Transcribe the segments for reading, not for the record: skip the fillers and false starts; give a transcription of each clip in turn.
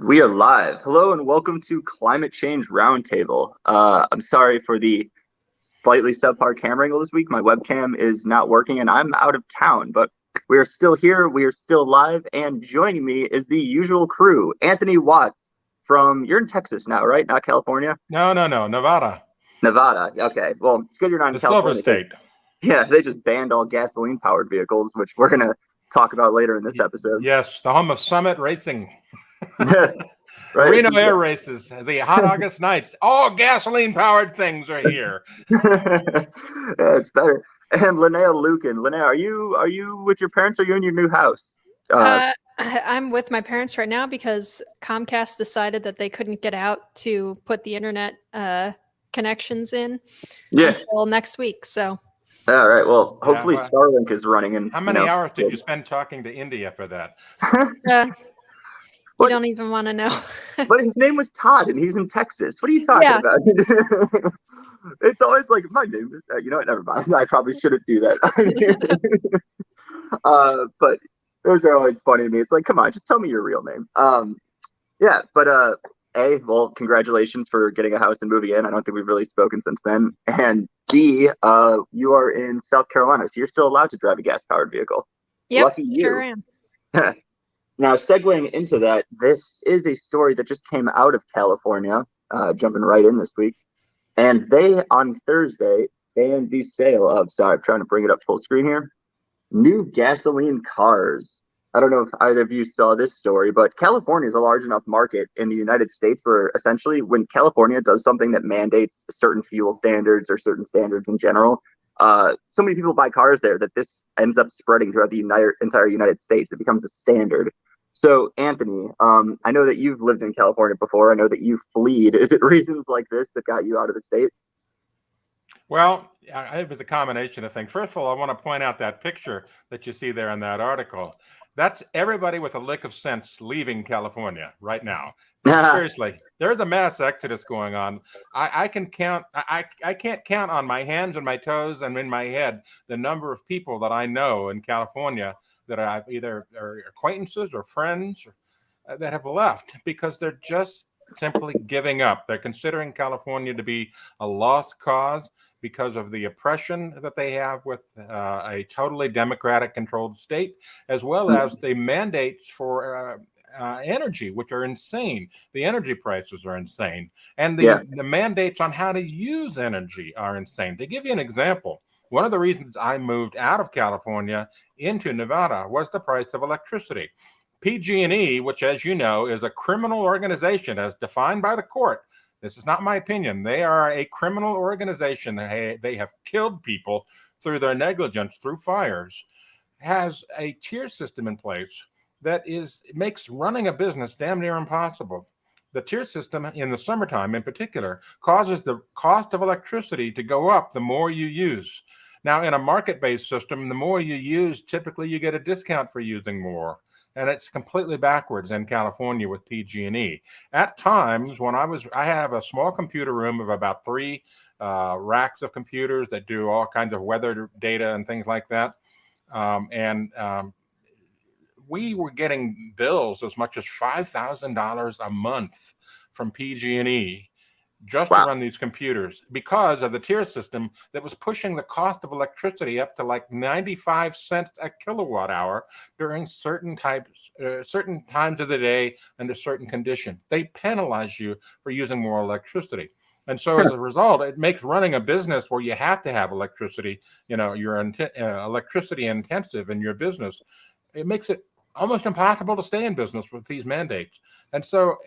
We are live. Hello and welcome to Climate Change Roundtable. I'm sorry for the slightly subpar camera angle this week. My webcam is not working and I'm out of town, but we are still here. We are still live. And joining me is the usual crew. Anthony Watts you're in Texas now, right? Not California? No, Nevada. Nevada. Okay. Well, it's good you're not in The California. Silver State. Yeah, they just banned all gasoline-powered vehicles, which we're going to talk about later in this episode. Yes, the home of Summit Racing. Right? Reno Air Races, the hot August nights. All gasoline-powered things are here. Yeah, it's better. And Linnea Lueken. Linnea, are you with your parents or are you in your new house? I'm with my parents right now because Comcast decided that they couldn't get out to put the internet connections in until next week. So. All right. Well, hopefully Starlink is running. And how many hours did you spend talking to India for that? You don't even want to know. But his name was Todd, and he's in Texas. What are you talking about? It's always like, my name is, you know what? Never mind. I probably shouldn't do that. But those are always funny to me. It's like, come on, just tell me your real name. Well, congratulations for getting a house and moving in. I don't think we've really spoken since then. And B, you are in South Carolina, so you're still allowed to drive a gas-powered vehicle. Yep, lucky you. Sure am. Now, segueing into that, this is a story that just came out of California, jumping right in this week. And they, on Thursday, banned the sale of, sorry, I'm trying to bring it up full screen here, new gasoline cars. I don't know if either of you saw this story, but California is a large enough market in the United States where essentially when California does something that mandates certain fuel standards or certain standards in general, so many people buy cars there that this ends up spreading throughout the entire United States. It becomes a standard. So, Anthony, I know that you've lived in California before. I know that you fled. Is it reasons like this that got you out of the state? Well, it was a combination of things. First of all, I want to point out that picture that you see there in that article. That's everybody with a lick of sense leaving California right now. Seriously, there's a mass exodus going on. I can't count on my hands and my toes and in my head the number of people that I know in California that I've either are acquaintances or friends that have left because they're just simply giving up. They're considering California to be a lost cause because of the oppression that they have with a totally Democratic controlled state, as well as the mandates for energy, which are insane. The energy prices are insane. And the mandates on how to use energy are insane. To give you an example, one of the reasons I moved out of California into Nevada was the price of electricity. PG&E, which, as you know, is a criminal organization as defined by the court. This is not my opinion. They are a criminal organization. They have killed people through their negligence, through fires, has a tier system in place that makes running a business damn near impossible. The tier system in the summertime in particular causes the cost of electricity to go up the more you use. Now, in a market-based system, the more you use, typically you get a discount for using more. And it's completely backwards in California with PG&E. At times, when I have a small computer room of about 3 racks of computers that do all kinds of weather data and things like that. We were getting bills as much as $5,000 a month from PG&E just to run these computers because of the tier system that was pushing the cost of electricity up to like 95 cents a kilowatt hour during certain times of the day under certain conditions. They penalize you for using more electricity. And so as a result, it makes running a business where you have to have electricity, you're electricity intensive in your business. It makes it almost impossible to stay in business with these mandates. And so,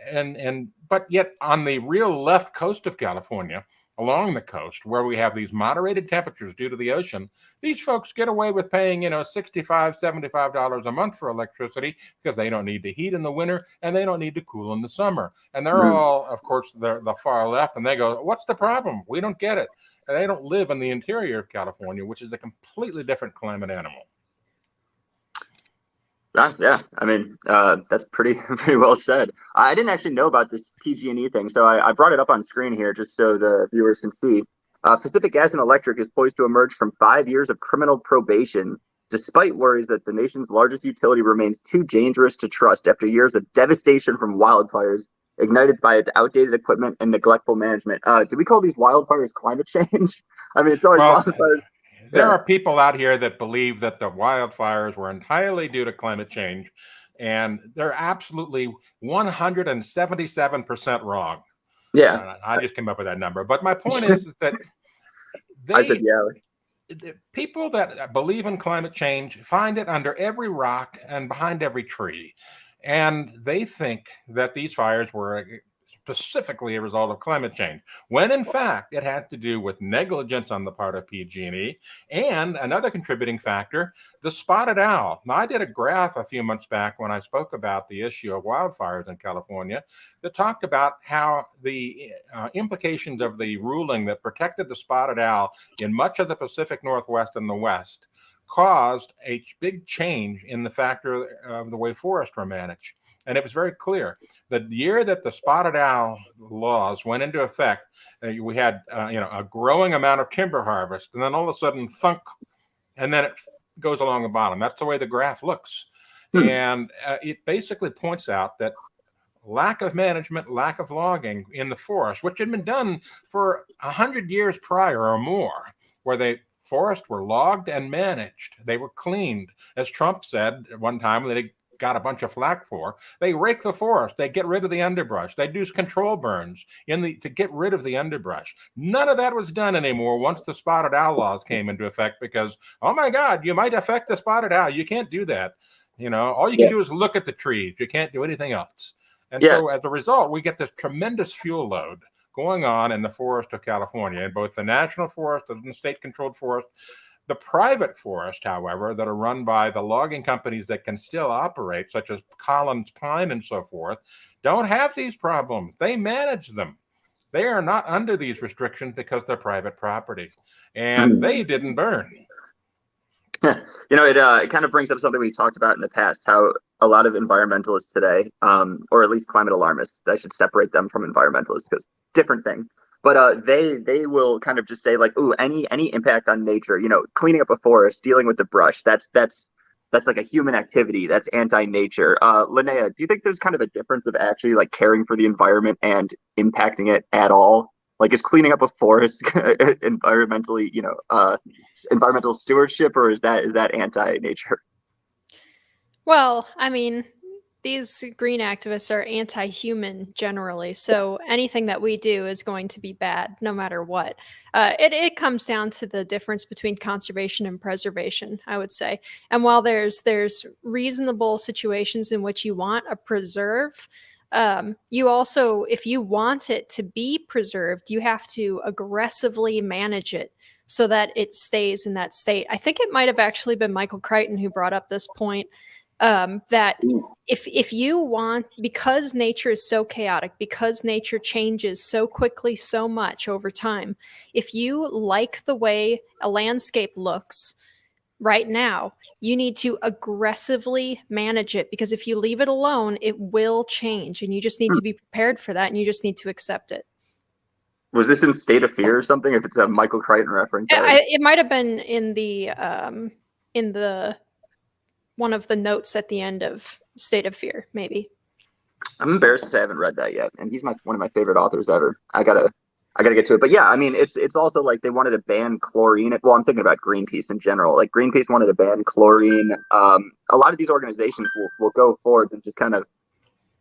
but yet on the real left coast of California, along the coast, where we have these moderated temperatures due to the ocean, these folks get away with paying, $65, $75 a month for electricity because they don't need to heat in the winter and they don't need to cool in the summer. And they're all, of course, they're the far left, and they go, what's the problem? We don't get it. And they don't live in the interior of California, which is a completely different climate animal. Yeah, I mean, that's pretty well said. I didn't actually know about this PG&E thing, so I brought it up on screen here just so the viewers can see. Pacific Gas and Electric is poised to emerge from 5 years of criminal probation despite worries that the nation's largest utility remains too dangerous to trust after years of devastation from wildfires ignited by its outdated equipment and neglectful management. Do we call these wildfires climate change? I mean, it's always Well, wildfires. there are people out here that believe that the wildfires were entirely due to climate change, and they're absolutely 177% wrong. Yeah. I just came up with that number. But my point is that I said, yeah. the people that believe in climate change find it under every rock and behind every tree. And they think that these fires were specifically a result of climate change, when in fact it had to do with negligence on the part of PG&E, and another contributing factor, the spotted owl. Now, I did a graph a few months back when I spoke about the issue of wildfires in California that talked about how the implications of the ruling that protected the spotted owl in much of the Pacific Northwest and the West caused a big change in the factor of the way forests were managed. And it was very clear. The year that the spotted owl laws went into effect, we had a growing amount of timber harvest, and then all of a sudden, thunk, and then it goes along the bottom. That's the way the graph looks. And it basically points out that lack of management, lack of logging in the forest, which had been done for 100 years prior or more, where the forests were logged and managed. They were cleaned. As Trump said at one time, they got a bunch of flack for, they rake the forest, they get rid of the underbrush, they do control burns to get rid of the underbrush. None of that was done anymore once the spotted owl laws came into effect, because, oh my God, you might affect the spotted owl. You can't do that. All you can do is look at the trees. You can't do anything else. And so as a result, we get this tremendous fuel load going on in the forest of California, in both the national forest and the state-controlled forest. The private forest, however, that are run by the logging companies that can still operate, such as Collins Pine and so forth, don't have these problems. They manage them. They are not under these restrictions because they're private property, and they didn't burn. It kind of brings up something we talked about in the past, how a lot of environmentalists today, or at least climate alarmists, I should separate them from environmentalists because different thing. But they will kind of just say like, ooh, any impact on nature, cleaning up a forest, dealing with the brush, that's like a human activity. That's anti-nature. Linnea, do you think there's kind of a difference of actually like caring for the environment and impacting it at all? Like, is cleaning up a forest environmentally, environmental stewardship, or is that anti-nature? Well, I mean, these green activists are anti-human generally, so anything that we do is going to be bad no matter what. It comes down to the difference between conservation and preservation, I would say. And while there's reasonable situations in which you want a preserve, you also, if you want it to be preserved, you have to aggressively manage it so that it stays in that state. I think it might have actually been Michael Crichton who brought up this point, that if you want, because nature is so chaotic, because nature changes so quickly, so much over time, if you like the way a landscape looks right now, you need to aggressively manage it, because if you leave it alone, it will change, and you just need to be prepared for that, and you just need to accept it. Was this in State of Fear or something? If it's a Michael Crichton reference, it might have been in the one of the notes at the end of State of Fear, maybe. I'm embarrassed to say I haven't read that yet, and he's one of my favorite authors ever. I gotta get to it. But yeah, I mean, it's also like they wanted to ban chlorine. Well, I'm thinking about Greenpeace in general. Like Greenpeace wanted to ban chlorine. A lot of these organizations will go forwards and just kind of,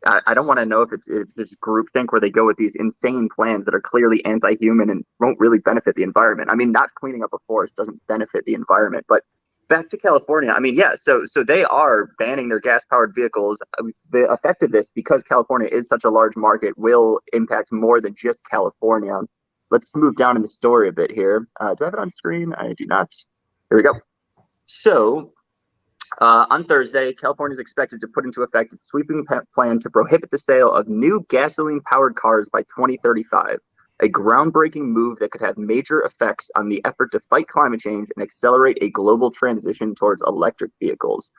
I don't want to know if it's just groupthink where they go with these insane plans that are clearly anti-human and won't really benefit the environment. I mean, not cleaning up a forest doesn't benefit the environment, but back to California. I mean, yeah, so they are banning their gas-powered vehicles. The effect of this, because California is such a large market, will impact more than just California. Let's move down in the story a bit here. Do I have it on screen? I do not. Here we go. So on Thursday, California is expected to put into effect its sweeping plan to prohibit the sale of new gasoline-powered cars by 2035. A groundbreaking move that could have major effects on the effort to fight climate change and accelerate a global transition towards electric vehicles.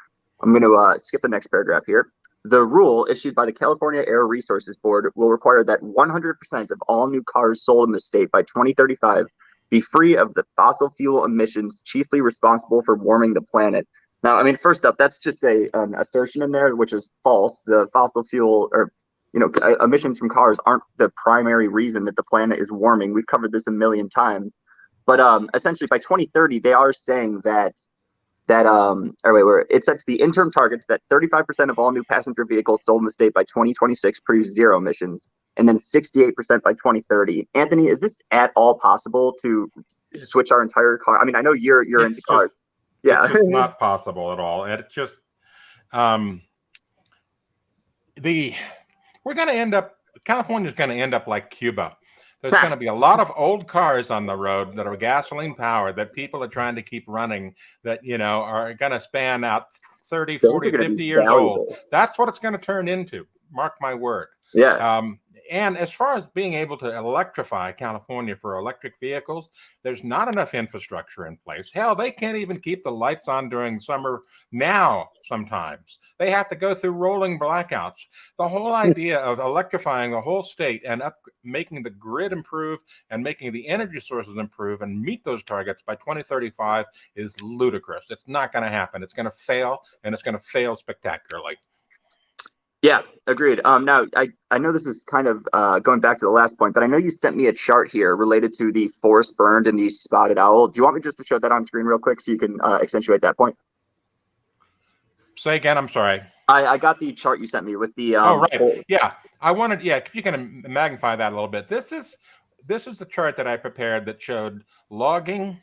I'm going to skip the next paragraph here. The rule issued by the California Air Resources Board will require that 100% of all new cars sold in the state by 2035 be free of the fossil fuel emissions chiefly responsible for warming the planet. Now, I mean, first up, that's just an assertion in there, which is false. The fossil fuel or emissions from cars aren't the primary reason that the planet is warming. We've covered this a million times. But essentially, by 2030, they are saying it sets the interim targets that 35% of all new passenger vehicles sold in the state by 2026 produce zero emissions, and then 68% by 2030. Anthony, is this at all possible to switch our entire car? I mean, I know you're into cars. Yeah, it's just not possible at all. And it's just we're going to end up. California's going to end up like Cuba. There's going to be a lot of old cars on the road that are gasoline powered that people are trying to keep running that, are going to span out 30, 40, 50 years old. That's what it's going to turn into. Mark my word. Yeah. And as far as being able to electrify California for electric vehicles, there's not enough infrastructure in place. Hell, they can't even keep the lights on during summer now sometimes. They have to go through rolling blackouts. The whole idea of electrifying the whole state and making the grid improve and making the energy sources improve and meet those targets by 2035 is ludicrous. It's not going to happen. It's going to fail, and it's going to fail spectacularly. Yeah, agreed. Now, I know this is kind of going back to the last point, but I know you sent me a chart here related to the forest burned and the spotted owl. Do you want me just to show that on screen real quick so you can accentuate that point? Say again, I'm sorry. I got the chart you sent me with the oh, right. Yeah, I wanted, if you can magnify that a little bit. This is the chart that I prepared that showed logging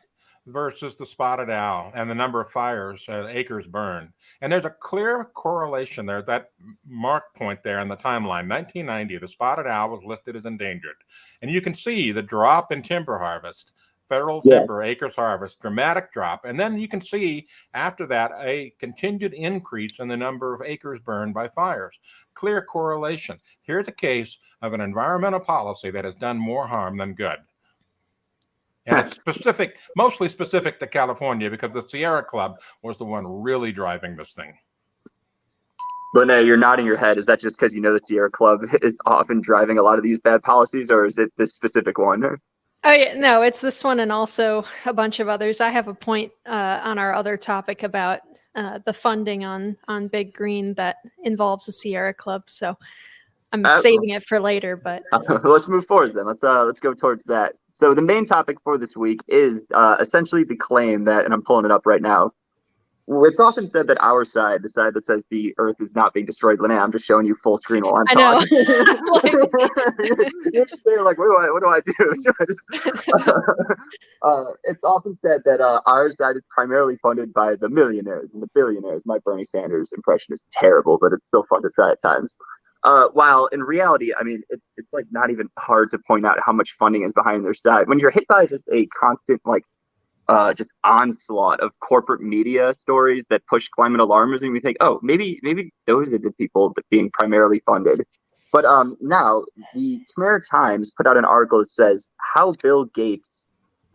versus the spotted owl and the number of fires, acres burned. And there's a clear correlation there, that mark point there in the timeline. 1990, the spotted owl was listed as endangered. And you can see the drop in timber harvest, federal timber acres harvest, dramatic drop. And then you can see after that a continued increase in the number of acres burned by fires. Clear correlation. Here's a case of an environmental policy that has done more harm than good. And it's mostly specific to California, because the Sierra Club was the one really driving this thing. Linnea, you're nodding your head. Is that just because the Sierra Club is often driving a lot of these bad policies, or is it this specific one? Oh, yeah, no, it's this one and also a bunch of others. I have a point on our other topic about the funding on Big Green that involves the Sierra Club. So I'm saving it for later, but let's move forward then. Let's go towards that. So the main topic for this week is essentially the claim that, and I'm pulling it up right now. It's often said that our side, the side that says the Earth is not being destroyed, Linnea, I'm just showing you full screen while I'm talking. You're just there like, what do I do? It's often said that our side is primarily funded by the millionaires and the billionaires. My Bernie Sanders impression is terrible, but it's still fun to try at times. While in reality, I mean, it's like not even hard to point out how much funding is behind their side. When you're hit by just a constant just onslaught of corporate media stories that push climate alarmism, we think, oh, maybe those are the people that being primarily funded. But now the Khmer Times put out an article that says how Bill Gates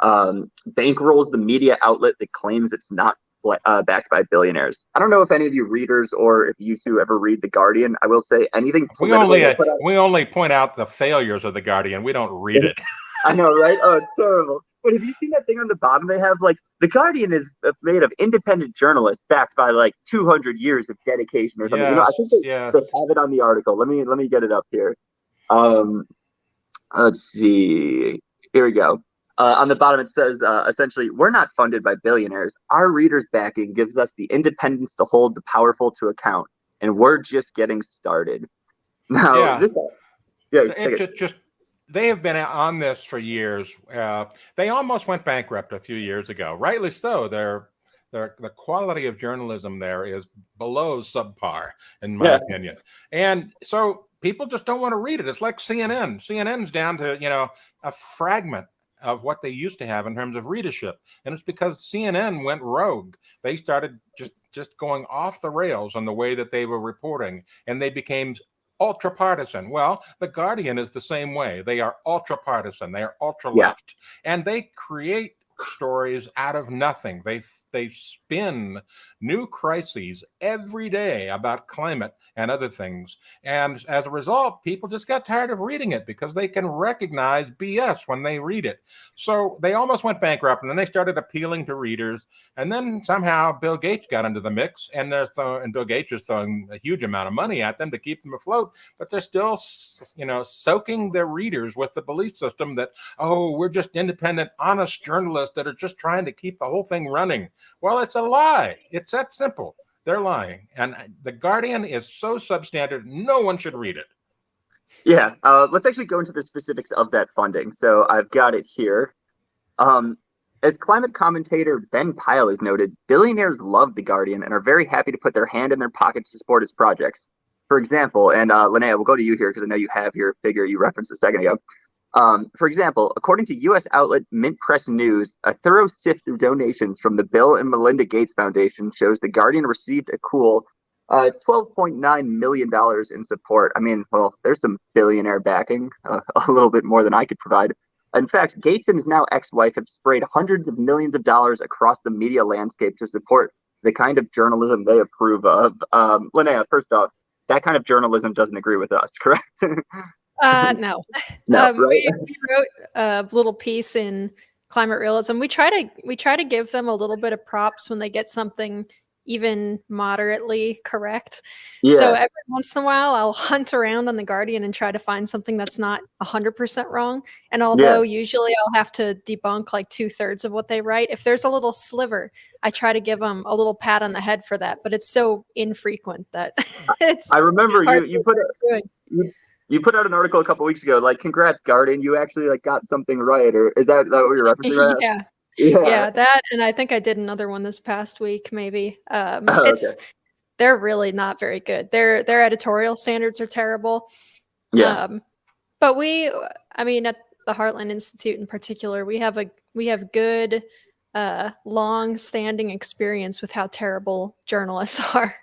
bankrolls the media outlet that claims it's not backed by billionaires. I don't know if any of you readers or if you two ever read The Guardian. I will say anything. We only point out the failures of The Guardian. We don't read it. I know, right? Oh, it's terrible. But have you seen that thing on the bottom? They have The Guardian is made of independent journalists backed by 200 years of dedication or something. Yes, I think they have it on the article. Let me get it up here. Let's see. Here we go. On the bottom, it says, essentially, we're not funded by billionaires. Our readers' backing gives us the independence to hold the powerful to account, and we're just getting started. Now, they have been on this for years. They almost went bankrupt a few years ago. Rightly so. The quality of journalism there is below subpar, in my opinion. And so people just don't want to read it. It's like CNN. CNN's down to, a fragment of what they used to have in terms of readership. And it's because CNN went rogue. They started just going off the rails on the way that they were reporting, and they became ultra partisan. Well, The Guardian is the same way. They are ultra partisan. They are ultra left, and they create stories out of nothing. They they spin new crises every day about climate and other things. And as a result, people just got tired of reading it because they can recognize BS when they read it. So they almost went bankrupt, and then they started appealing to readers. And then somehow Bill Gates got into the mix, and Bill Gates is throwing a huge amount of money at them to keep them afloat, but they're still, soaking their readers with the belief system that, oh, we're just independent, honest journalists that are just trying to keep the whole thing running. Well, it's a lie. It's that simple. They're lying. And The Guardian is so substandard, no one should read it. Yeah, let's actually go into the specifics of that funding. So I've got it here. As climate commentator Ben Pyle has noted, billionaires love The Guardian and are very happy to put their hand in their pockets to support its projects. For example, and Linnea, we'll go to you here because I know you have your figure you referenced a second ago. For example, according to U.S. outlet Mint Press News, a thorough sift through donations from the Bill and Melinda Gates Foundation shows The Guardian received a cool $12.9 million in support. I mean, well, there's some billionaire backing, a little bit more than I could provide. In fact, Gates and his now ex-wife have sprayed hundreds of millions of dollars across the media landscape to support the kind of journalism they approve of. Linnea, first off, that kind of journalism doesn't agree with us, correct? No. No, right? We wrote a little piece in Climate Realism. We try to give them a little bit of props when they get something even moderately correct. Yeah. So every once in a while, I'll hunt around on The Guardian and try to find something that's not 100% wrong. And although usually I'll have to debunk like 2/3 of what they write, if there's a little sliver, I try to give them a little pat on the head for that. But it's so infrequent that it's. I remember you put out an article a couple weeks ago, like, congrats, Guardian, you actually like got something right, or is that what you're referencing right now? Yeah, that, and I think I did another one this past week, maybe. They're really not very good. Their editorial standards are terrible. Yeah. But at the Heartland Institute in particular, we have good, long-standing experience with how terrible journalists are.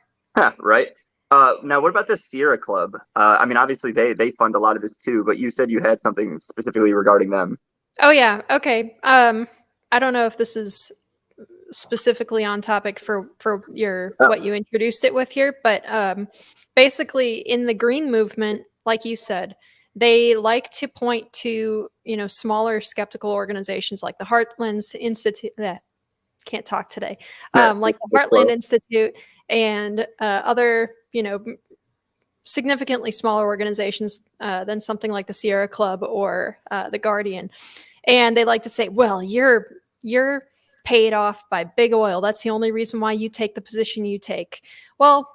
Right. Now, what about the Sierra Club? Obviously they fund a lot of this too, but you said you had something specifically regarding them. Oh yeah. Okay. I don't know if this is specifically on topic for what you introduced it with here, but basically in the green movement, like you said, they like to point to smaller skeptical organizations like the Heartland Institute. Can't talk today. Like the Heartland Institute and other significantly smaller organizations than something like the Sierra Club or the Guardian. And they like to say, well, you're paid off by big oil. That's the only reason why you take the position you take. Well,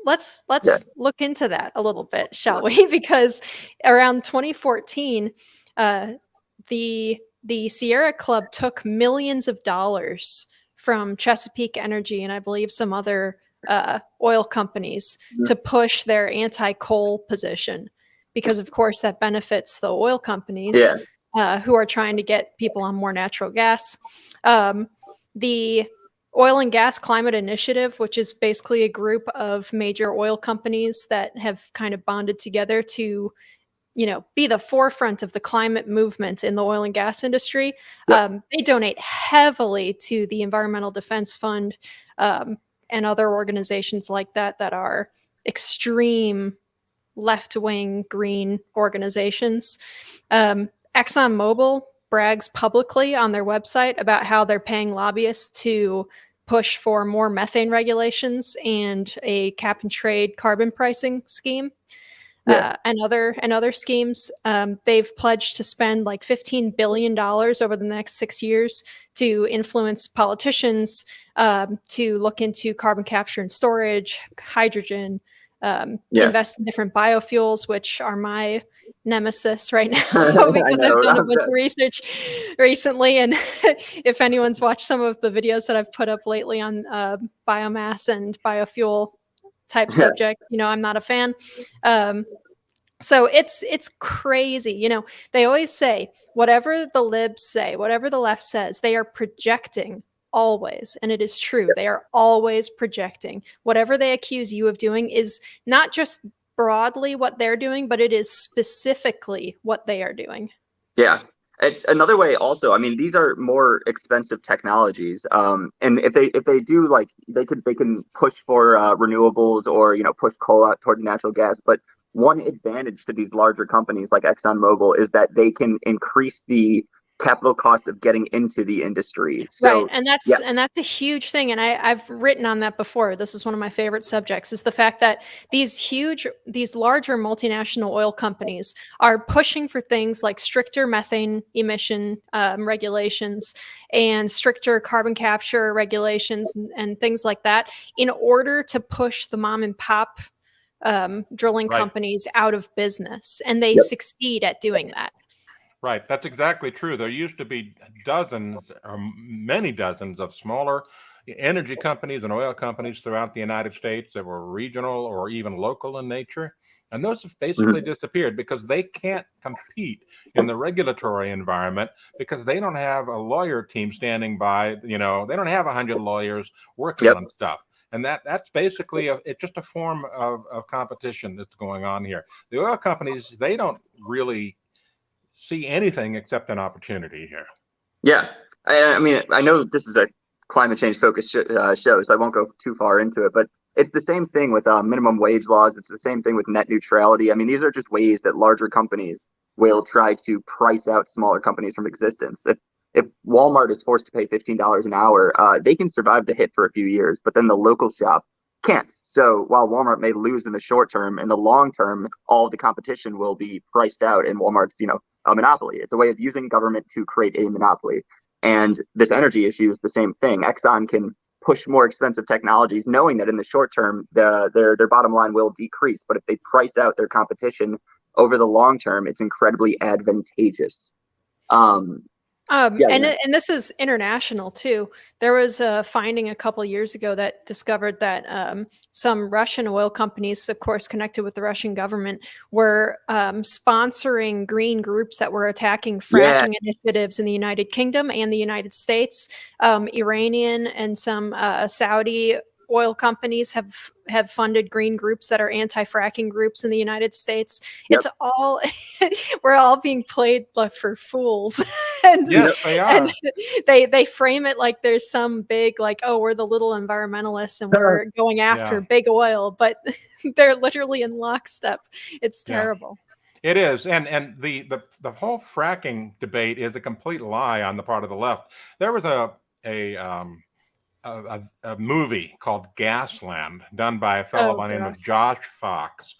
let's look into that a little bit, shall we? Because around 2014, the Sierra Club took millions of dollars from Chesapeake Energy and I believe some other oil companies to push their anti-coal position, because of course that benefits the oil companies who are trying to get people on more natural gas. The Oil and Gas Climate Initiative, which is basically a group of major oil companies that have kind of bonded together to be the forefront of the climate movement in the oil and gas industry. They donate heavily to the Environmental Defense Fund and other organizations like that are extreme left-wing green organizations. ExxonMobil brags publicly on their website about how they're paying lobbyists to push for more methane regulations and a cap and trade carbon pricing scheme. And other schemes. They've pledged to spend like $15 billion over the next 6 years to influence politicians to look into carbon capture and storage, hydrogen, invest in different biofuels, which are my nemesis right now because I've done a bunch of research recently. And if anyone's watched some of the videos that I've put up lately on biomass and biofuel type subject, I'm not a fan. So it's crazy. They always say whatever the libs say, whatever the left says, they are projecting always. And it is true. They are always projecting. Whatever they accuse you of doing is not just broadly what they're doing, but it is specifically what they are doing. Yeah. It's another way also. I mean, these are more expensive technologies. And if they do, like, they can push for renewables, or, push coal out towards natural gas. But one advantage to these larger companies like ExxonMobil is that they can increase the capital cost of getting into the industry. Right. So And yeah. that's a huge thing. And I've written on that before. This is one of my favorite subjects, is the fact that these larger multinational oil companies are pushing for things like stricter methane emission regulations and stricter carbon capture regulations and things like that, in order to push the mom and pop drilling Right. companies out of business. And they Yep. succeed at doing that. Right, that's exactly true. There used to be dozens or many dozens of smaller energy companies and oil companies throughout the United States that were regional or even local in nature. And those have basically Mhm. disappeared because they can't compete in the regulatory environment, because they don't have a lawyer team standing by, they don't have 100 lawyers working Yep. on stuff. And that's basically it's just a form of competition that's going on here. The oil companies, they don't really see anything except an opportunity here. Yeah. I mean, I know this is a climate change focused show, so I won't go too far into it, but it's the same thing with minimum wage laws. It's the same thing with net neutrality. I mean, these are just ways that larger companies will try to price out smaller companies from existence. If Walmart is forced to pay $15 an hour, they can survive the hit for a few years, but then the local shop can't. So while Walmart may lose in the short term, in the long term, all of the competition will be priced out, and Walmart's, a monopoly. It's a way of using government to create a monopoly. And this energy issue is the same thing. Exxon can push more expensive technologies, knowing that in the short term, their bottom line will decrease. But if they price out their competition over the long term, it's incredibly advantageous. Yeah, And this is international too. There was a finding a couple years ago that discovered that some Russian oil companies, of course connected with the Russian government, were sponsoring green groups that were attacking yeah, fracking initiatives in the United Kingdom and the United States. Iranian and some Saudi oil companies have funded green groups that are anti-fracking groups in the United States. yep, It's all we're all being played for fools. and Yes, yep. they and are. they frame it like there's some big, like, oh, we're the little environmentalists and we're going after Yeah, big oil, but they're literally in lockstep. It's yeah, terrible. it is. And the whole fracking debate is a complete lie on the part of the left. There was a a movie called Gasland done by a fellow Oh by the name of gosh. Josh Fox.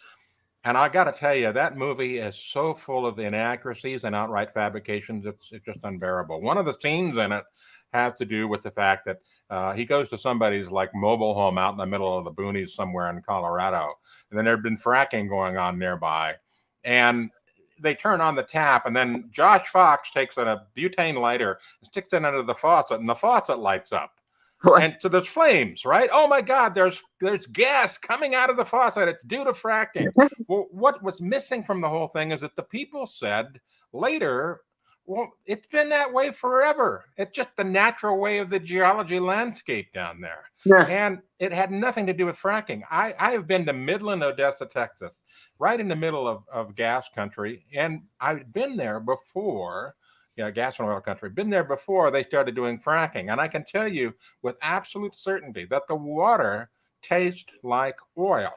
And I got to tell you, that movie is so full of inaccuracies and outright fabrications. It's just unbearable. One of the scenes in it has to do with the fact that he goes to somebody's like mobile home out in the middle of the boonies somewhere in Colorado, and then there'd been fracking going on nearby, and they turn on the tap, and then Josh Fox takes a butane lighter, sticks it under the faucet, and the faucet lights up. What? And so there's flames, right? Oh my God, there's gas coming out of the faucet. It's due to fracking. Well, what was missing from the whole thing is that the people said later, well, it's been that way forever. It's just the natural way of the geology landscape down there. Yeah. And it had nothing to do with fracking. I have been to Midland, Odessa, Texas, right in the middle of gas country. And I've been there before, gas and oil country, been there before they started doing fracking. And I can tell you with absolute certainty that the water tastes like oil.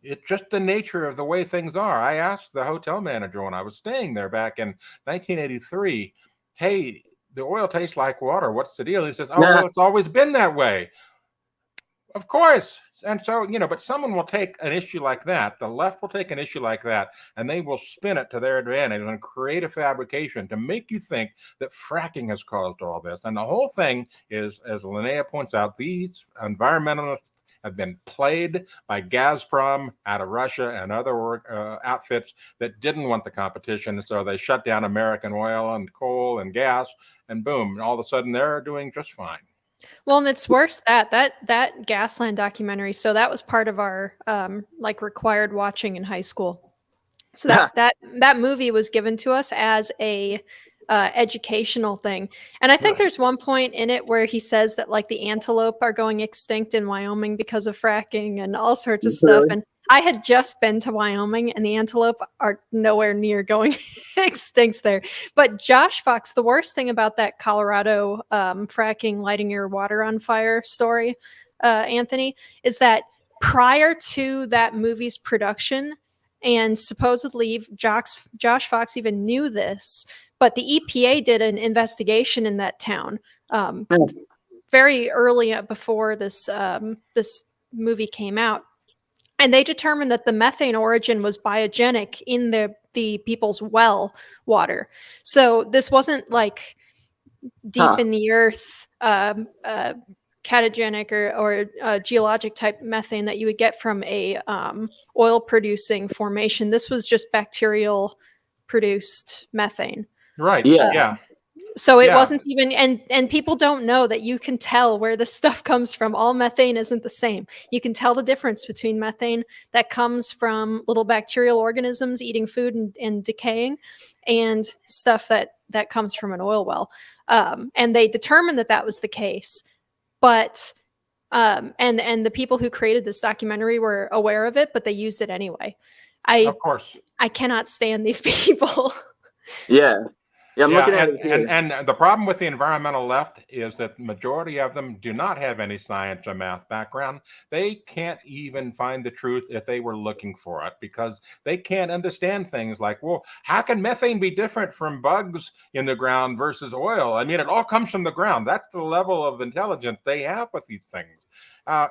It's just the nature of the way things are. I asked the hotel manager when I was staying there back in 1983, hey, the oil tastes like water. What's the deal? He says, oh, Yeah. well, it's always been that way. Of course. And so, but someone will take an issue like that. The left will take an issue like that, and they will spin it to their advantage and create a fabrication to make you think that fracking has caused all this. And the whole thing is, as Linnea points out, these environmentalists have been played by Gazprom out of Russia and other outfits that didn't want the competition. So they shut down American oil and coal and gas, and boom, all of a sudden they're doing just fine. Well, and it's worse that Gasland documentary. So that was part of our like required watching in high school. So that movie was given to us as a educational thing. And I think there's one point in it where he says that like the antelope are going extinct in Wyoming because of fracking and all sorts of stuff. Really? And I had just been to Wyoming, and the antelope are nowhere near going extinct there. But Josh Fox, the worst thing about that Colorado fracking, lighting your water on fire story, Anthony, is that prior to that movie's production, and supposedly Josh Fox even knew this, but the EPA did an investigation in that town very early before this movie came out, and they determined that the methane origin was biogenic in the people's well water. So this wasn't like deep in the earth catagenic or geologic type methane that you would get from a oil producing formation. This was just bacterial produced methane. Right. Yeah. So it wasn't even, and people don't know that you can tell where this stuff comes from. All methane isn't the same. You can tell the difference between methane that comes from little bacterial organisms eating food and decaying, and stuff that comes from an oil well. And they determined that was the case. But and the people who created this documentary were aware of it, but they used it anyway. Of course. I cannot stand these people. Yeah. Yeah, I'm looking at it here. And the problem with the environmental left is that the majority of them do not have any science or math background. They can't even find the truth if they were looking for it, because they can't understand things like, well, how can methane be different from bugs in the ground versus oil? I mean, it all comes from the ground. That's the level of intelligence they have with these things.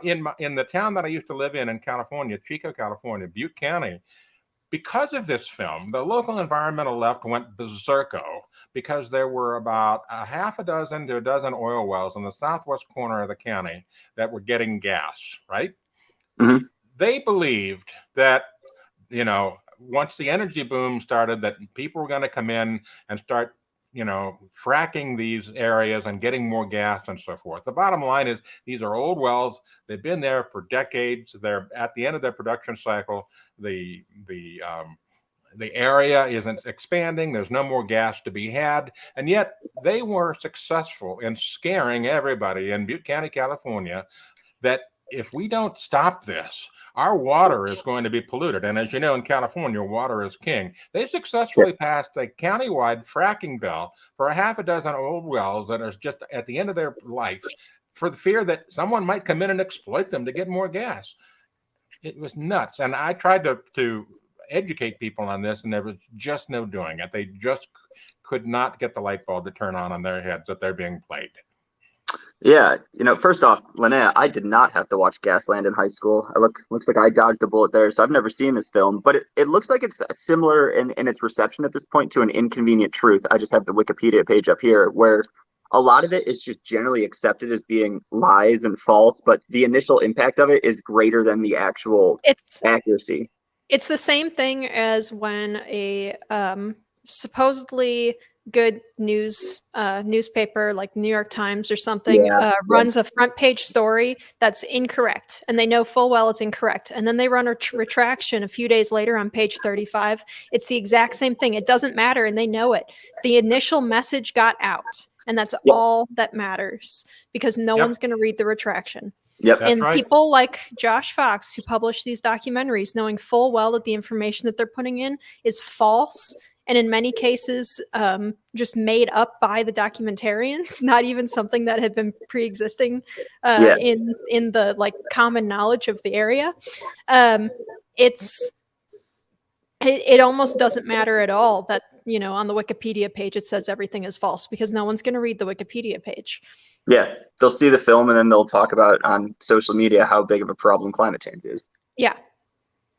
In the town that I used to live in California, Chico, California, Butte County, because of this film, the local environmental left went berserko, because there were about a half a dozen to a dozen oil wells in the southwest corner of the county that were getting gas, right? Mm-hmm. They believed that, once the energy boom started, that people were going to come in and start, fracking these areas and getting more gas and so forth. The bottom line is, these are old wells. They've been there for decades. They're at the end of their production cycle. The area isn't expanding. There's no more gas to be had. And yet they were successful in scaring everybody in Butte County, California, that if we don't stop this, our water is going to be polluted. And as you know, in California, water is king. They successfully passed a countywide fracking bill for a half a dozen old wells that are just at the end of their life, for the fear that someone might come in and exploit them to get more gas. It was nuts. And I tried to educate people on this, and there was just no doing it. They just could not get the light bulb to turn on their heads that they're being played. Yeah, first off, Linnea, I did not have to watch Gasland in high school. Looks like I dodged a bullet there, so I've never seen this film, but it looks like it's similar in its reception at this point to An Inconvenient Truth. I just have the Wikipedia page up here, where a lot of it is just generally accepted as being lies and false, but the initial impact of it is greater than the actual accuracy. It's the same thing as when a supposedly good newspaper like New York Times or something runs a front page story that's incorrect, and they know full well it's incorrect, and then they run a retraction a few days later on page 35. It's the exact same thing. It doesn't matter, and they know it. The initial message got out, and that's all that matters, because no one's going to read the retraction. And people like Josh Fox, who publish these documentaries, knowing full well that the information that they're putting in is false, and in many cases just made up by the documentarians, not even something that had been pre-existing in the like common knowledge of the area. It almost doesn't matter at all that, on the Wikipedia page it says everything is false, because no one's going to read the Wikipedia page. Yeah, they'll see the film and then they'll talk about on social media how big of a problem climate change is. Yeah.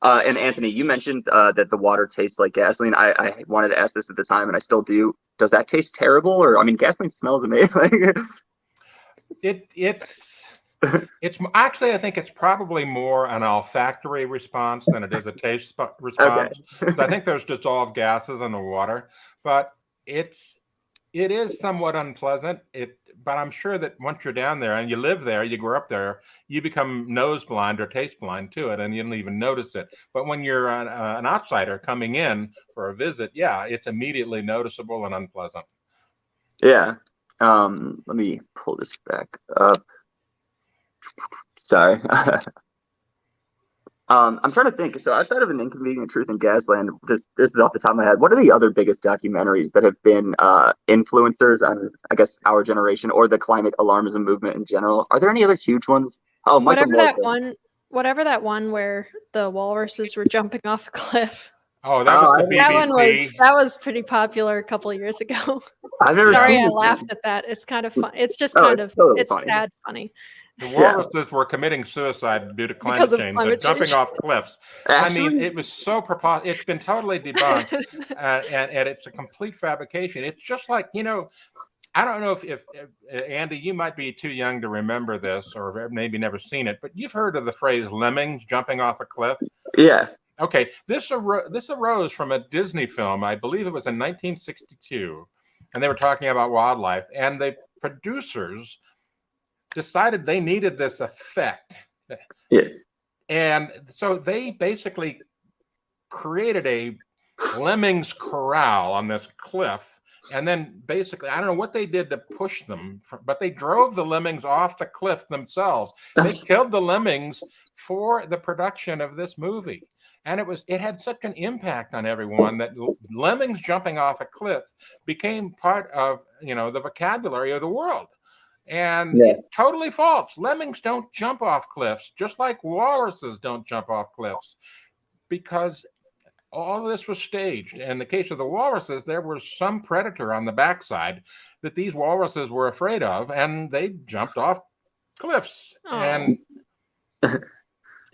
And Anthony, you mentioned that the water tastes like gasoline. I wanted to ask this at the time, and I still do. Does that taste terrible? Or, I mean, gasoline smells amazing. It's actually, I think it's probably more an olfactory response than it is a taste response. Okay. I think there's dissolved gases in the water, but it is somewhat unpleasant. But I'm sure that once you're down there and you live there, you grow up there, you become nose blind or taste blind to it, and you don't even notice it. But when you're an outsider coming in for a visit, it's immediately noticeable and unpleasant. Yeah. Let me pull this back up. Sorry. I'm trying to think. So outside of An Inconvenient Truth in Gasland, this is off the top of my head. What are the other biggest documentaries that have been influencers on, I guess, our generation or the climate alarmism movement in general? Are there any other huge ones? Oh, Michael Moore. Whatever that one where the walruses were jumping off a cliff. Oh, that was the BBC. That was pretty popular a couple of years ago. I've never Sorry, seen I this laughed one. at that. It's kind of fun. It's just Totally it's funny. sad funny. The walruses were committing suicide due to climate change, jumping off cliffs. Actually? I mean, it was so preposterous. It's been totally debunked, and it's a complete fabrication. It's just like, I don't know if Andy, you might be too young to remember this, or maybe never seen it, but you've heard of the phrase lemmings jumping off a cliff? Yeah. Okay, this arose from a Disney film. I believe it was in 1962, and they were talking about wildlife, and the producers decided they needed this effect. Yeah. And so they basically created a lemmings corral on this cliff. And then basically, I don't know what they did to push them, but they drove the lemmings off the cliff themselves. They killed the lemmings for the production of this movie. And it had such an impact on everyone that lemmings jumping off a cliff became part of, the vocabulary of the world. And it's totally false. Lemmings don't jump off cliffs, just like walruses don't jump off cliffs, because all of this was staged. In the case of the walruses, there was some predator on the backside that these walruses were afraid of, and they jumped off cliffs. And it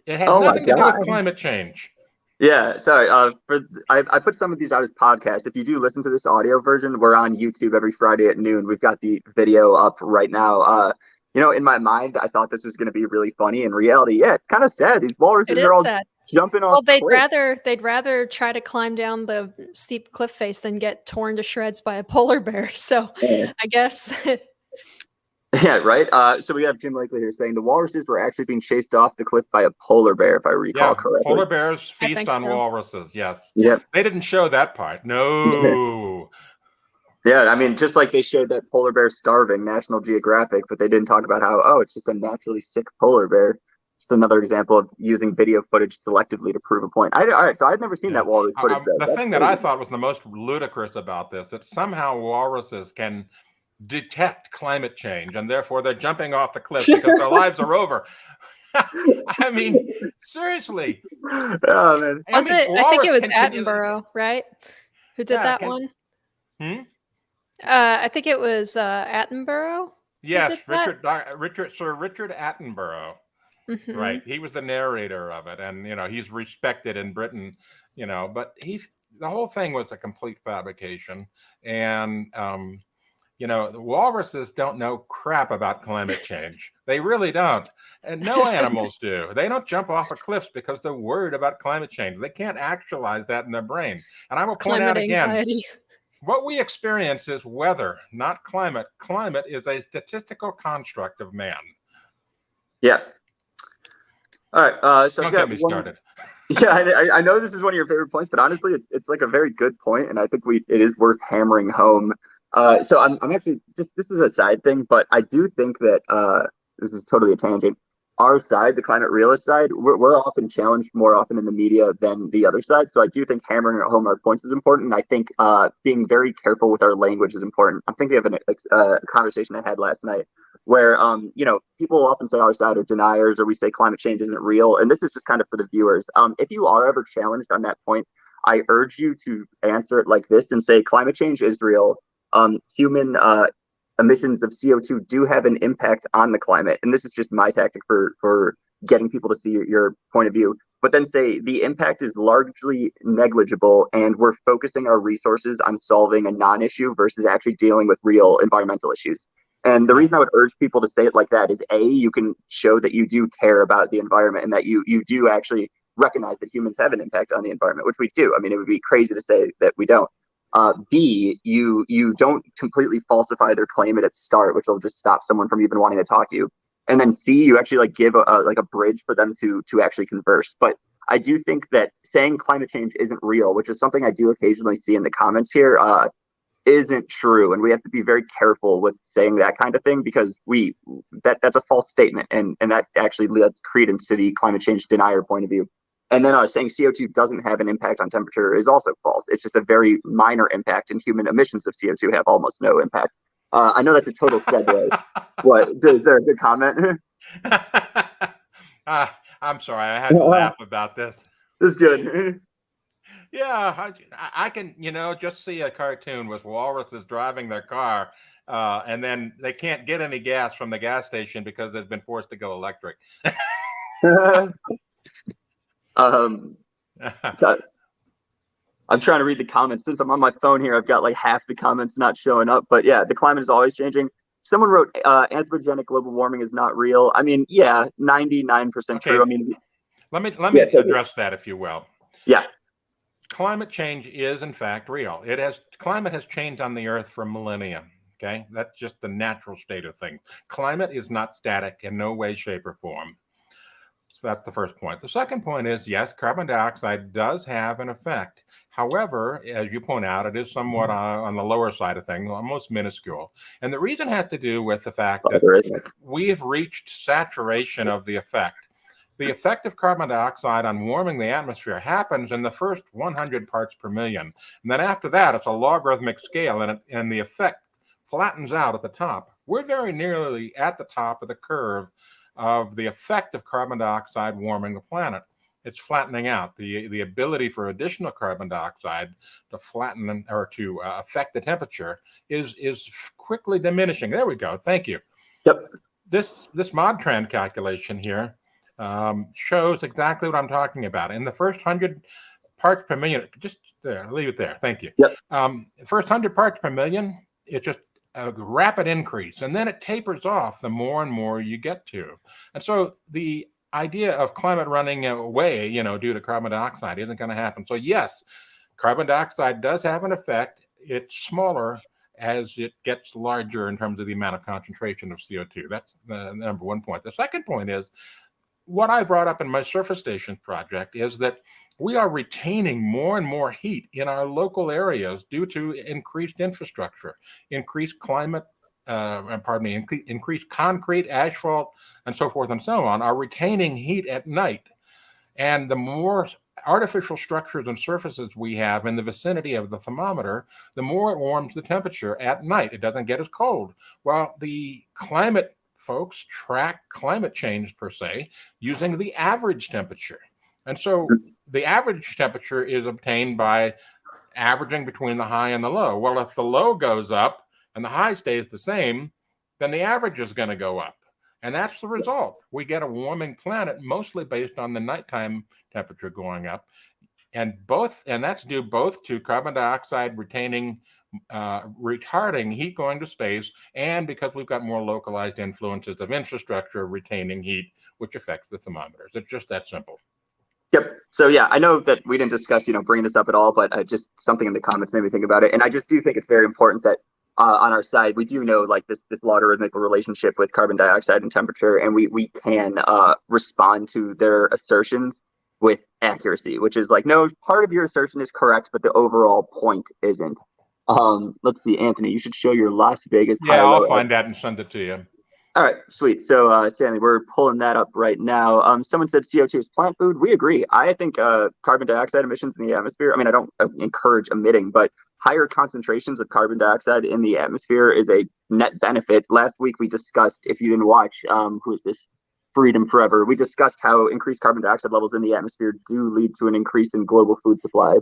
had nothing to do with climate change. Yeah, sorry. I put some of these out as podcasts. If you do listen to this audio version, we're on YouTube every Friday at noon. We've got the video up right now. In my mind, I thought this was going to be really funny. In reality, yeah, it's kind of sad. These walruses are all jumping off. Well, they'd rather try to climb down the steep cliff face than get torn to shreds by a polar bear. So, I guess. Yeah, right. So we have Jim Lakely here saying the walruses were actually being chased off the cliff by a polar bear, if I recall correctly. Polar bears feast on walruses. Yes. Yeah. They didn't show that part. No. Yeah, I mean, just like they showed that polar bear starving, National Geographic, but they didn't talk about how, it's just a naturally sick polar bear. Just another example of using video footage selectively to prove a point. All right, so I'd never seen that walrus footage. The thing that I thought was the most ludicrous about this, that somehow walruses can detect climate change, and therefore they're jumping off the cliff because their lives are over. I mean, seriously. Oh, man. I think it was Attenborough, right? Who did that one? I think it was Attenborough. Yes, Sir Richard Attenborough. Mm-hmm. Right. He was the narrator of it, and he's respected in Britain, but the whole thing was a complete fabrication. And the walruses don't know crap about climate change. They really don't. And no animals do. They don't jump off of cliffs because they're worried about climate change. They can't actualize that in their brain. And I will point out again, what we experience is weather, not climate. Climate is a statistical construct of man. Yeah. All right. So don't get me started. Yeah, I know this is one of your favorite points, but honestly, it's like a very good point, and I think it is worth hammering home. So I'm actually this is a side thing, but I do think that this is totally a tangent. Our side, the climate realist side, we're often challenged more often in the media than the other side. So I do think hammering home our points is important. And I think being very careful with our language is important. I'm thinking of a conversation I had last night where, people often say our side are deniers, or we say climate change isn't real. And this is just kind of for the viewers. If you are ever challenged on that point, I urge you to answer it like this and say climate change is real. Human emissions of CO2 do have an impact on the climate. And this is just my tactic for getting people to see your point of view. But then say the impact is largely negligible, and we're focusing our resources on solving a non-issue versus actually dealing with real environmental issues. And the reason I would urge people to say it like that is, A, you can show that you do care about the environment and that you do actually recognize that humans have an impact on the environment, which we do. I mean, it would be crazy to say that we don't. B, you don't completely falsify their claim at its start, which will just stop someone from even wanting to talk to you. And then C, you actually give a bridge for them to actually converse. But I do think that saying climate change isn't real, which is something I do occasionally see in the comments here, isn't true. And we have to be very careful with saying that kind of thing, because that's a false statement, and that actually lends credence to the climate change denier point of view. And then saying CO2 doesn't have an impact on temperature is also false. It's just a very minor impact, and human emissions of CO2 have almost no impact. I know that's a total segue. What? Is there a good comment? I'm sorry, I had to laugh about this. This is good. Yeah, I can, just see a cartoon with walruses driving their car, and then they can't get any gas from the gas station because they've been forced to go electric. So I'm trying to read the comments. Since I'm on my phone here, I've got like half the comments not showing up. But yeah, the climate is always changing. Someone wrote anthropogenic global warming is not real. I mean, yeah, 99% true. I mean, let me address that, if you will. Yeah. Climate change is in fact real. Climate has changed on the earth for millennia. Okay, that's just the natural state of things. Climate is not static in no way, shape, or form. So that's the first point. The second point is, yes, carbon dioxide does have an effect. However, as you point out, it is somewhat on the lower side of things, almost minuscule. And the reason has to do with the fact that we have reached saturation of the effect. The effect of carbon dioxide on warming the atmosphere happens in the first 100 parts per million. And then after that, it's a logarithmic scale, and the effect flattens out at the top. We're very nearly at the top of the curve of the effect of carbon dioxide warming the planet. It's flattening out. The ability for additional carbon dioxide to flatten or to affect the temperature is quickly diminishing. There we go. Thank you. Yep. This mod trend calculation here shows exactly what I'm talking about. In the first 100 parts per million, just there, leave it there. Thank you. Yep. First 100 parts per million, it's just a rapid increase, and then it tapers off the more and more you get to. And so the idea of climate running away, due to carbon dioxide isn't going to happen. So yes, carbon dioxide does have an effect. It's smaller as it gets larger in terms of the amount of concentration of CO2. That's the number one point. The second point is, what I brought up in my surface stations project is that we are retaining more and more heat in our local areas due to increased infrastructure, increased increased concrete, asphalt, and so forth and so on, are retaining heat at night. And the more artificial structures and surfaces we have in the vicinity of the thermometer, the more it warms the temperature at night. It doesn't get as cold. Well, the climate folks track climate change per se using the average temperature. And so the average temperature is obtained by averaging between the high and the low. Well, if the low goes up and the high stays the same, then the average is going to go up. And that's the result. We get a warming planet mostly based on the nighttime temperature going up. And that's due both to carbon dioxide retarding heat going to space, and because we've got more localized influences of infrastructure retaining heat, which affects the thermometers. It's just that simple. Yep. So yeah, I know that we didn't discuss, bringing this up at all, but just something in the comments made me think about it. And I just do think it's very important that on our side, we do know like this logarithmic relationship with carbon dioxide and temperature, and we can respond to their assertions with accuracy, which is like, no, part of your assertion is correct, but the overall point isn't. Let's see, Anthony, you should show your Las Vegas. Yeah, I'll find that and send it to you. All right, sweet. So, Stanley, we're pulling that up right now. Someone said CO2 is plant food. We agree. I think carbon dioxide emissions in the atmosphere, I mean, I don't encourage emitting, but higher concentrations of carbon dioxide in the atmosphere is a net benefit. Last week, we discussed, if you didn't watch, who is this? Freedom Forever. We discussed how increased carbon dioxide levels in the atmosphere do lead to an increase in global food supply.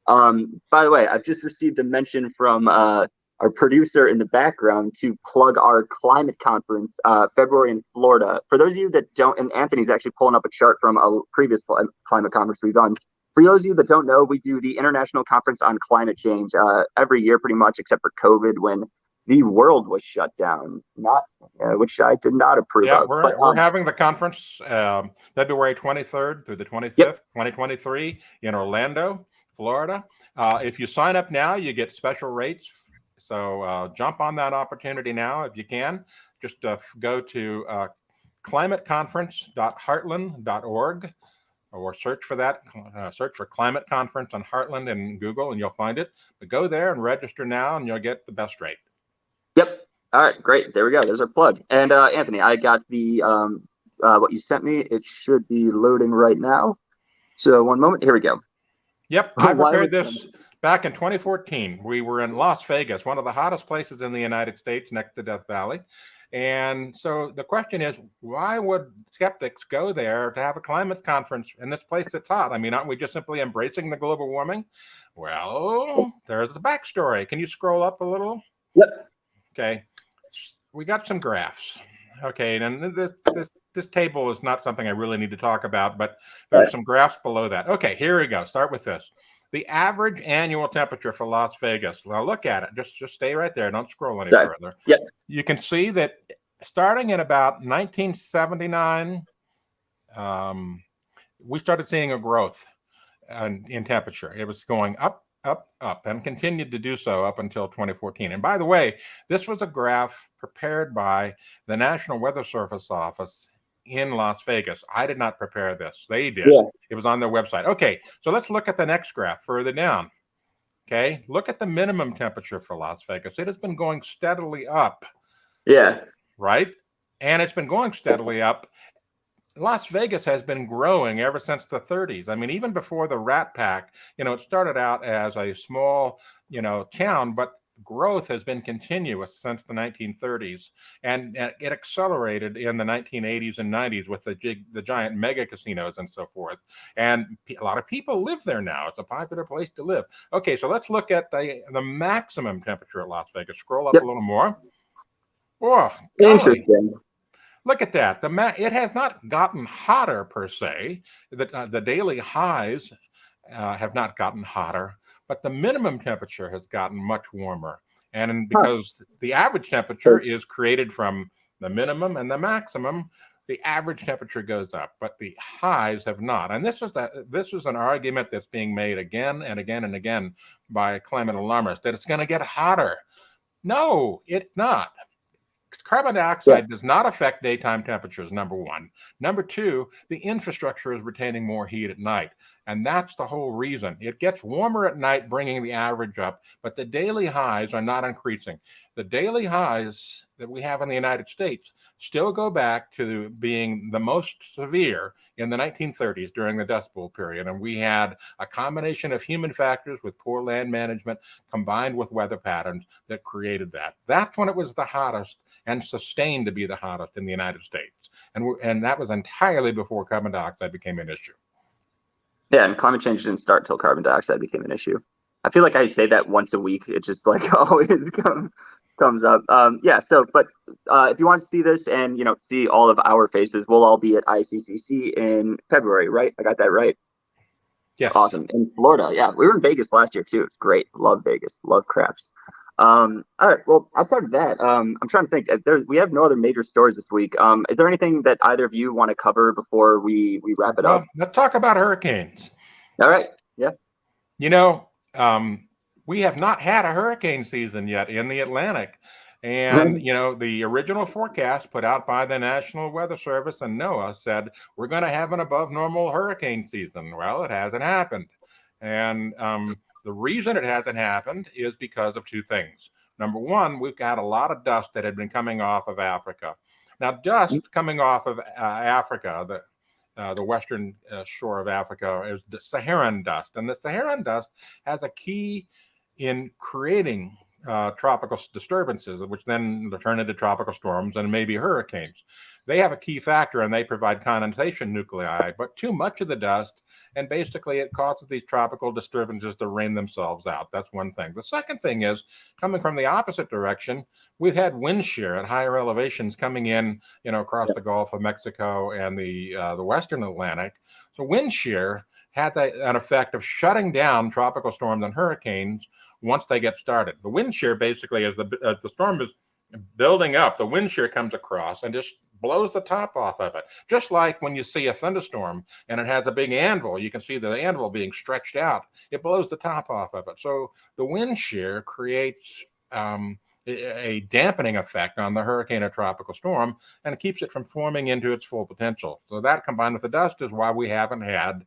By the way, I've just received a mention from our producer in the background to plug our climate conference, February in Florida. For those of you that don't, and Anthony's actually pulling up a chart from a previous climate conference we've done. For those of you that don't know, we do the International Conference on Climate Change every year pretty much, except for COVID, when the world was shut down, which I did not approve of. We're having the conference February 23rd through the 25th, 2023 in Orlando, Florida. If you sign up now, you get special rates. So jump on that opportunity now if you can. Just go to climateconference.heartland.org or search for that. Search for Climate Conference on Heartland in Google and you'll find it. But go there and register now and you'll get the best rate. Yep. All right, great. There we go. There's our plug. And Anthony, I got the what you sent me. It should be loading right now. So one moment, here we go. Yep, I prepared this back in 2014. We were in Las Vegas, one of the hottest places in the United States next to Death Valley. And so the question is, why would skeptics go there to have a climate conference in this place that's hot? I mean, aren't we just simply embracing the global warming? Well, there's the backstory. Can you scroll up a little? Yep. Okay. We got some graphs. Okay, and this table is not something I really need to talk about, but there's some graphs below that. Okay, here we go. Start with this. The average annual temperature for Las Vegas. Well, look at it. Just stay right there. Don't scroll any further. Yep. You can see that starting in about 1979, we started seeing a growth in temperature. It was going up, and continued to do so up until 2014. And by the way, this was a graph prepared by the National Weather Service Office in Las Vegas. I did not prepare this. They did. Yeah. It was on their website. Okay, so let's look at the next graph further down. Okay, look at the minimum temperature for Las Vegas. It has been going steadily up. Yeah. Right? And it's been going steadily up. Las Vegas has been growing ever since the 30s. I mean, even before the Rat Pack, it started out as a small, town, but growth has been continuous since the 1930s. And it accelerated in the 1980s and 90s with the giant mega casinos and so forth. And a lot of people live there now. It's a popular place to live. Okay, so let's look at the maximum temperature at Las Vegas. Scroll up a little more. Oh, interesting. Look at that. It has not gotten hotter per se. The daily highs have not gotten hotter, but the minimum temperature has gotten much warmer. And because the average temperature is created from the minimum and the maximum, the average temperature goes up, but the highs have not. And this is an argument that's being made again and again and again by climate alarmists, that it's going to get hotter. No, it's not. Carbon dioxide does not affect daytime temperatures, number one. Number two, the infrastructure is retaining more heat at night. And that's the whole reason. It gets warmer at night, bringing the average up, but the daily highs are not increasing. The daily highs that we have in the United States still go back to being the most severe in the 1930s during the Dust Bowl period. And we had a combination of human factors with poor land management combined with weather patterns that created that. That's when it was the hottest and sustained to be the hottest in the United States. And that was entirely before carbon dioxide became an issue. Yeah, and climate change didn't start until carbon dioxide became an issue. I feel like I say that once a week. It just always comes up. But if you want to see this and see all of our faces, we'll all be at ICCC in February, right? I got that right. Yes. Awesome. In Florida. Yeah, we were in Vegas last year too. It's great. Love Vegas. Love craps. All right. Well, outside of that, I'm trying to think. We have no other major stories this week. Is there anything that either of you want to cover before we wrap it up? Let's talk about hurricanes. All right. Yeah. We have not had a hurricane season yet in the Atlantic. And, the original forecast put out by the National Weather Service and NOAA said, we're going to have an above normal hurricane season. Well, it hasn't happened. And the reason it hasn't happened is because of two things. Number one, we've got a lot of dust that had been coming off of Africa. Now, dust coming off of Africa, the western shore of Africa, is the Saharan dust. And the Saharan dust has a key in creating tropical disturbances, which then turn into tropical storms and maybe hurricanes. They have a key factor and they provide condensation nuclei, but too much of the dust, and basically it causes these tropical disturbances to rain themselves out. That's one thing. The second thing is, coming from the opposite direction, we've had wind shear at higher elevations coming in, across the Gulf of Mexico and the Western Atlantic. So wind shear had an effect of shutting down tropical storms and hurricanes once they get started. The wind shear basically, as the storm is building up, the wind shear comes across and just blows the top off of it. Just like when you see a thunderstorm and it has a big anvil, you can see the anvil being stretched out. It blows the top off of it. So the wind shear creates a dampening effect on the hurricane or tropical storm, and it keeps it from forming into its full potential. So that, combined with the dust, is why we haven't had,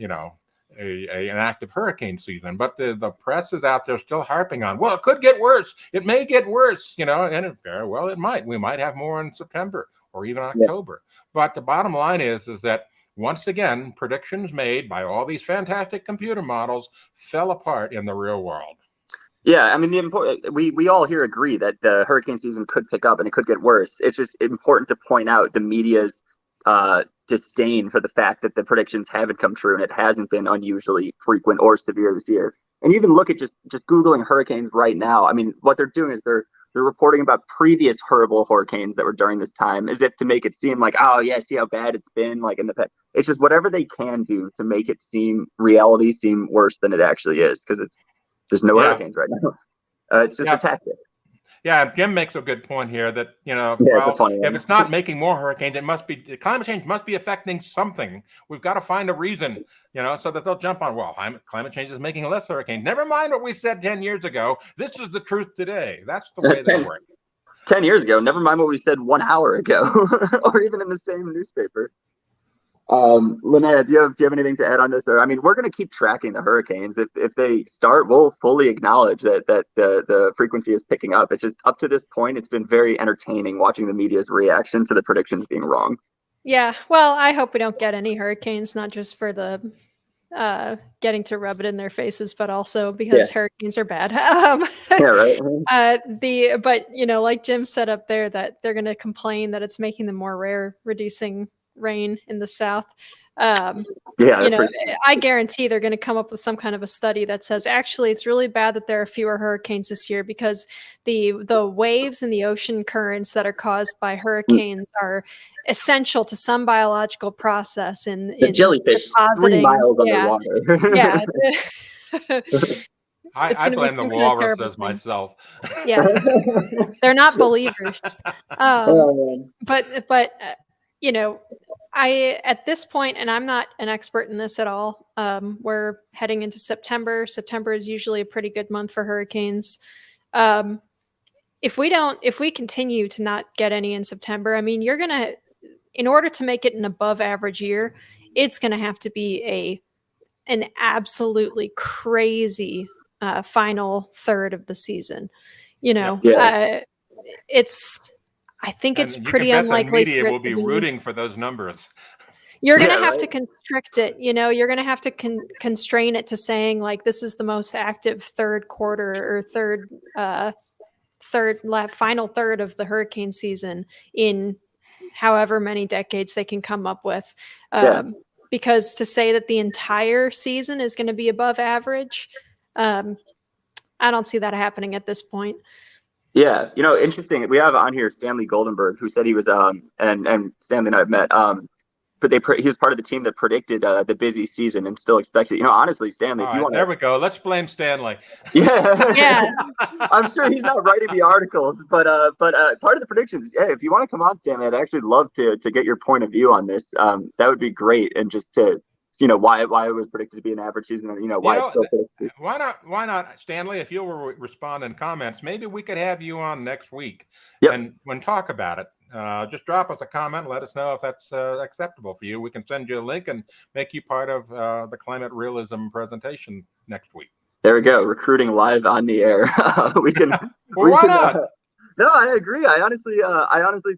an active hurricane season. But the press is out there still harping on, well, it could get worse. It may get worse, and it might. We might have more in September or even October. Yeah. But the bottom line is that once again, predictions made by all these fantastic computer models fell apart in the real world. Yeah, I mean, we all here agree that the hurricane season could pick up and it could get worse. It's just important to point out the media's disdain for the fact that the predictions haven't come true and it hasn't been unusually frequent or severe this year. And even look at just Googling hurricanes right now. I mean, what they're doing is they're reporting about previous horrible hurricanes that were during this time, as if to make it seem like, oh yeah, see how bad it's been, like in the past. It's just whatever they can do to make it seem worse than it actually is, because there's no hurricanes right now. It's just a tactic. Yeah, Jim makes a good point here that, if it's not making more hurricanes, climate change must be affecting something. We've got to find a reason, so that they'll jump on, well, climate change is making less hurricanes. Never mind what we said 10 years ago. This is the truth today. That's the way they work. 10 years ago, never mind what we said 1 hour ago, or even in the same newspaper. Linnea, do you have anything to add on this? Or, I mean, we're going to keep tracking the hurricanes. If they start, we'll fully acknowledge that the frequency is picking up. It's just up to this point, it's been very entertaining watching the media's reaction to the predictions being wrong. Yeah, well, I hope we don't get any hurricanes, not just for the getting to rub it in their faces, but also because hurricanes are bad. Yeah, right. But like Jim said up there, that they're going to complain that it's making them more rare, reducing rain in the South. I guarantee they're going to come up with some kind of a study that says actually it's really bad that there are fewer hurricanes this year because the waves in the ocean currents that are caused by hurricanes are essential to some biological process in jellyfish depositing 3 miles underwater. Yeah. I blame the walruses myself. Yes, they're not believers. But at this point, and I'm not an expert in this at all, we're heading into September. September is usually a pretty good month for hurricanes. If we continue to not get any in September, I mean, in order to make it an above average year, it's going to have to be an absolutely crazy final third of the season. I think it's pretty unlikely. The media will be rooting for those numbers. You're going to have to constrict it. You're going to have to constrain it to saying like this is the most active third quarter or final third of the hurricane season in however many decades they can come up with. Because to say that the entire season is going to be above average, I don't see that happening at this point. Yeah, interesting. We have on here Stanley Goldenberg, who said he was and Stanley and I have met. But he was part of the team that predicted the busy season and still expected. Honestly, Stanley, if you want, there we go. Let's blame Stanley. Yeah. I'm sure he's not writing the articles, but part of the predictions. Yeah, if you want to come on, Stanley, I'd actually love to get your point of view on this. That would be great, and just to why it was predicted to be an average season, and why it's still predicted. Why not, Stanley? If you'll respond in comments, maybe we could have you on next week and talk about it. Just drop us a comment. Let us know if that's acceptable for you. We can send you a link and make you part of the climate realism presentation next week. There we go. Recruiting live on the air. We can. Why not? No, I agree. I honestly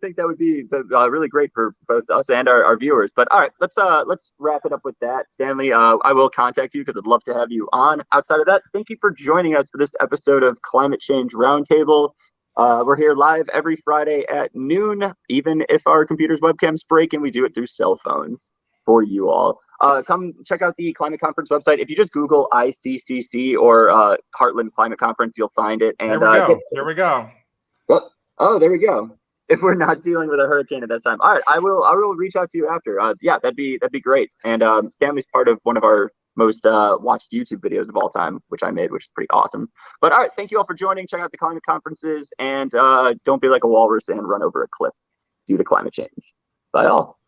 think that would be really great for both us and our viewers. But all right, let's wrap it up with that. Stanley, I will contact you because I'd love to have you on. Outside of that, thank you for joining us for this episode of Climate Change Roundtable. We're here live every Friday at noon, even if our computer's webcams break, and we do it through cell phones for you all. Come check out the Climate Conference website. If you just Google ICCC or Heartland Climate Conference, you'll find it. And Here we go. Oh, there we go. If we're not dealing with a hurricane at that time. All right, I will reach out to you after. That'd be great. And Stanley's part of one of our most watched YouTube videos of all time, which I made, which is pretty awesome. But all right, thank you all for joining. Check out the climate conferences, and don't be like a walrus and run over a cliff due to climate change. Bye all.